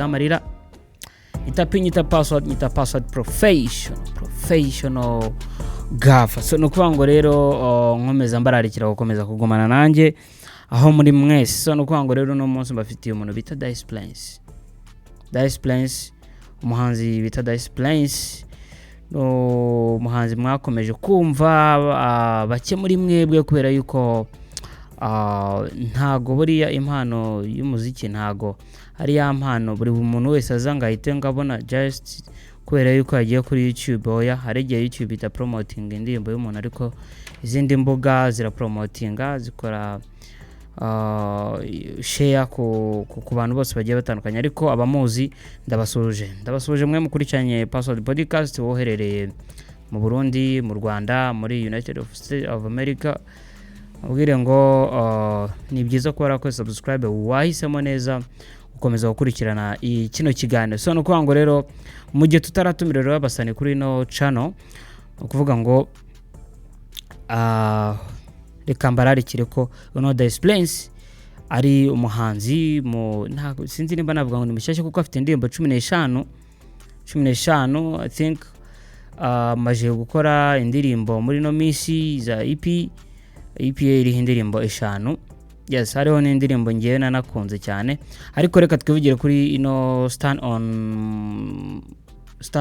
amarira nyita password professional gafa. So nukuvuga ngo rero nkomeza mbararikira gukomeza kugumana nanjye aho muri mwese. So nukuvuga ngo rero no munsi mbafitiye umuntu bita Dice Plains, umuhanzi bita Dice Plains. No umuhanzi mwakomeje kumva bake muri mwebwe kubera yuko ntago buriya impano y'umuziki ntago ari ya mpano buri umuntu wese azanga ahite ngabona just kubera yuko yagiye kuri YouTube. Oya, haregeye YouTube ita promoting indirimbo y'umuntu, ariko izindi mbuga zira promotinga zikora share ku bantu bose bagiye batandukanye. Ariko abamuzi ndabasuje mwe mukurikiranye Password Podcast, woherereye mu Burundi, mu Rwanda, muri United States of America. Ubwire ngo ni byiza ko warakora subscribe, wahisemo neza ukomeza gukurikirana kino kiganiro. So nukuvuga ngo rero mu gihe tutaratumira rero abasani kuri no channel, ukuvuga ngo reka mbararikire ko Dice Plains ari umuhanzi ntago sinzi nimba navuga ngo ni mushyashya kuko afite indirimbo 15 I think. Maje gukora indirimbo muri no misi za EPA iri indirimbo 5. Yes, hariho n'indirimbo ngiye nakunze cyane, ariko reka twivugire kuri stand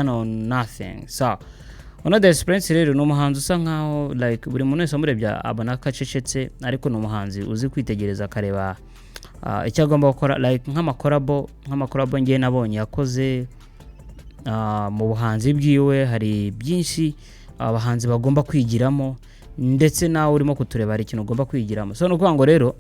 on nothing. So Dice Plains rero no muhanzi usa nkaho like buri muntu wese amurebya abona kacecetse, ariko no muhanzi uzi kwitegereza akareba icyo agomba gukora, like nk'amakorabo ngiye nabonye yakoze mu buhanzi bwiwe. Hari byinshi abahanzi bagomba kwigiramo, ndetse nawe urimo kutureba hari ikintu ugomba kwigiramo. So nukuvuga ngo rero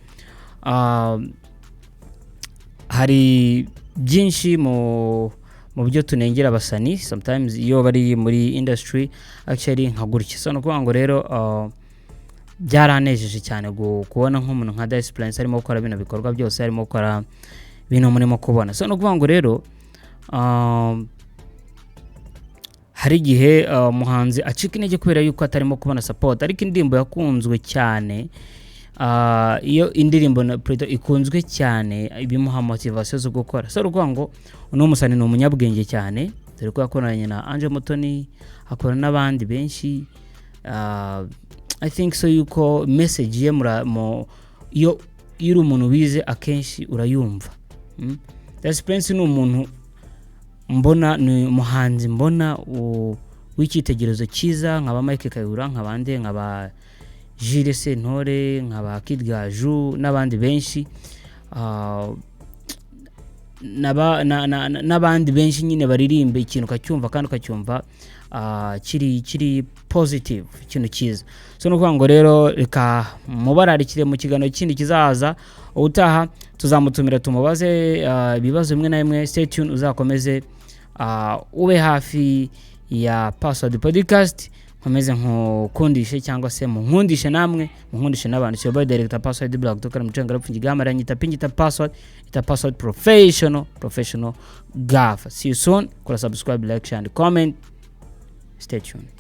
hari byinshi mu byo tunengera abasani sometimes iyo bari muri industry actually nka gutya. So nukuvuga ngo rero byaranejeje cyane kubona nk'umuntu nka Dice Plains arimo gukora bino bikorwa byose, arimo gukora bino murimo kubona. So nukuvuga ngo rero hari gihe muhanzi acika intege kubera yuko atarimo kubona support, ariko indirimbo yakunzwe cyane. Iyo indirimbo ikunzwe cyane ibimuha motivation zo gukora. So rukuvuga ngo uno musani ni umunyabwenge cyane, dore ko yakoranye na Angel Mutoni, akora n'abandi benshi. I think so yuko message ye iyo iri umuntu wize akenshi urayumva. Dice Plains ni umuntu mbona, ni umuhanzi mbona w'icyitegererezo cyiza, nkaba Mike Kayihura, nkabande nkaba Jules Sentore, nkaba Kid Gaju n'abandi benshi, n'abandi benshi nyine baririmbe ikintu kacyumva kandi ukacyumva kiri positive, ikintu cyiza. So nukuvuga ngo rero reka mubararikire mu kiganiro kindi kizaza utaha, tuzamutumira tumubaze ibibazo bimwe na bimwe. Stay tuned, uzakomeze ube hafi ya Password Podcast, nkomeze nkukundishe cyangwa se munkundishe namwe, munkundishe n'abantu. So by director Password blog tukara mucenga rapfungigamara nyita Password professional gafa. See you soon. Kora subscribe, like, share and comment. Stay tuned.